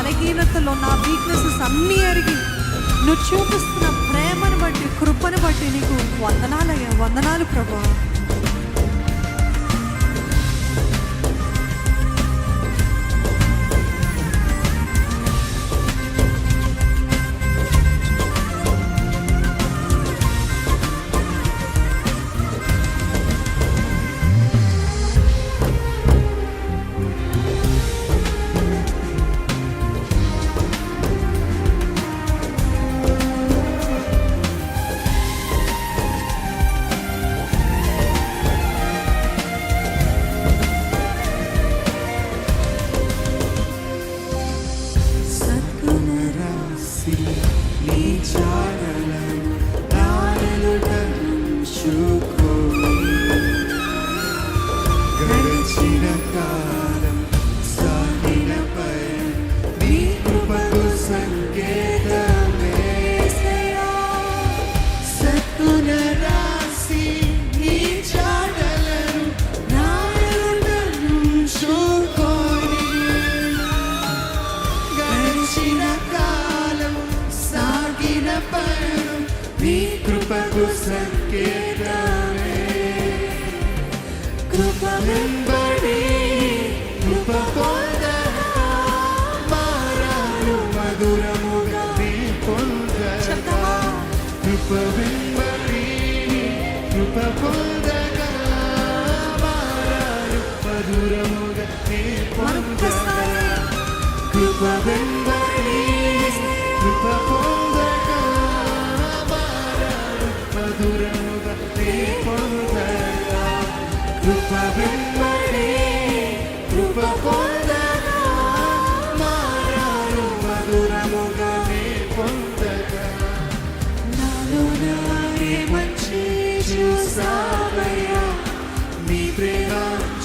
బలహీనతలో నా వీక్నెసెస్ అన్నీ ఎరిగి నువ్వు చూపిస్తున్న ప్రేమను బట్టి, కృపను బట్టి నీకు వందనాలయ్యా. వందనాలు ప్రభువా. కృపకు సంకేతమే, కృప వెంబడి కృప పొందగా, మారాను మధురముగా నీ పొందగా. కృప వెంబడి కృప పొందగా, మారాను మధురముగా నీ పొందగా. కృప వెంబడి కృప పొందగా, మధురముగా నీ పొందగా. కృప వెంబడి కృప పొందగా, మారాను మధురముగా నీ పొందగా. నాలో నారే మంచి చూసావయ్యా, నీ ప్రేమ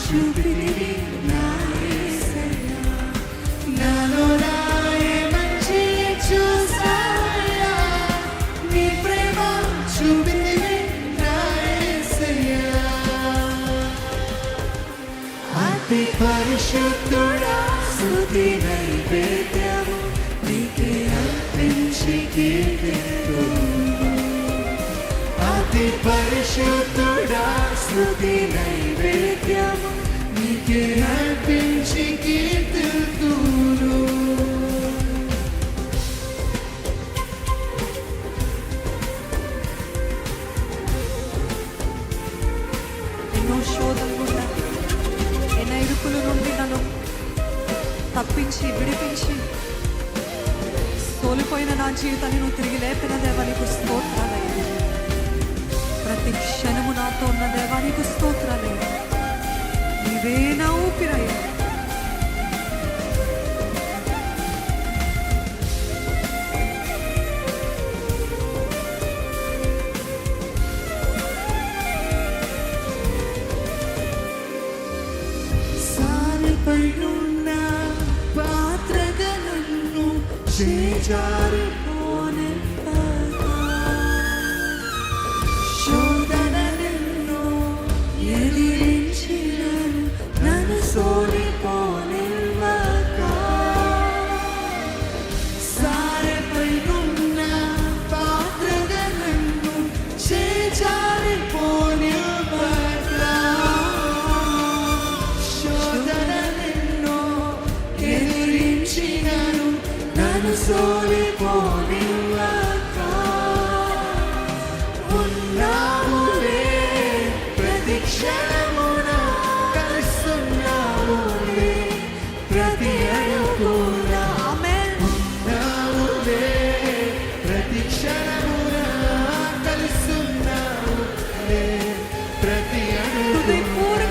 చూపితివి నా యేసయ్యా. నాలో నారే మంచి చూసావయ్యా, నీ ప్రేమ చూపితివి నా యేసయ్యా. అతి పరిశుద్ధుడా, స్తుతి నైవేద్యము నీకే అర్పించి కీర్తింతును. అతి పరిశుద్ధుడా, స్తుతి నైవేద్యము నీకే అర్పించి కీర్తింతును. ఎన్నో శోధనలు గుండా, ఎన్నో ఇరుకుల నుండి నన్ను తప్పించి విడిపించి సోలిపోయిన నా జీవితాన్ని నువ్వు తిరిగి లేపిన దేవా నీకు స్తోత్రాలయ్యా. ప్రతి క్షణము నాతో ఉన్న దేవా నీకు స్తోత్రాలయ్యా. నీవే నా ఊపిరయ్యా. సారిపైనున్న పాత్రగా నన్ను చేజారిపోనివ్వగా, శోధనలెన్నో ఎదిరించినను నన్ను సోలిపోనివ్వగా. సారిపైనున్న పాత్రగా నన్ను చేజారిపోనివ్వగా, నన్ను సోలిపోనివ్వగా. ఉన్నావులే ప్రతి క్షణమున, కలుస్తున్నావులే ప్రతి అడుగున. ఉన్నావులే ప్రతి క్షణమున, కలుస్తున్నావులే ప్రతి అడుగున.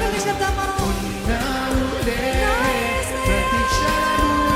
ఉన్నావులే ప్రతి క్షణమున,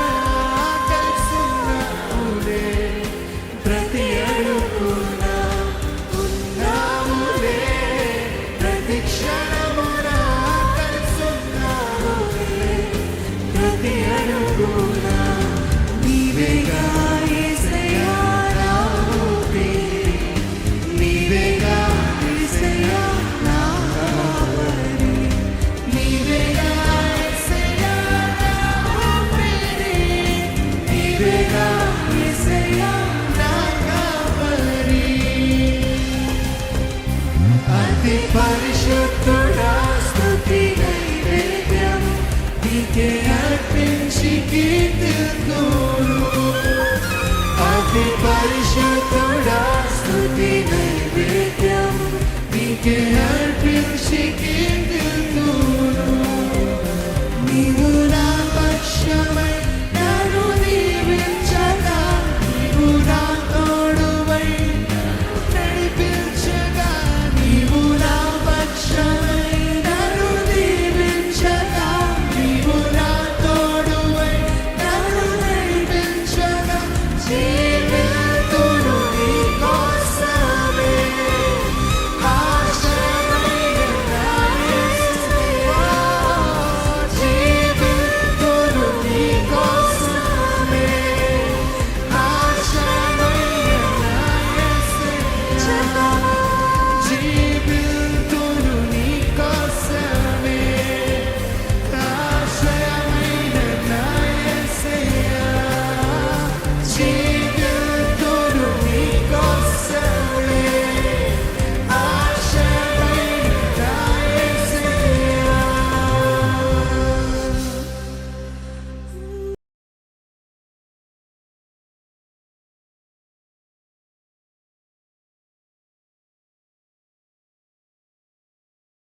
నీకే అర్పించి కీర్తిద్దును. అతి పరిశుద్ధుడా స్తుతి నైవేద్యం నీకే అర్పించి కీర్తిద్దును. నీవు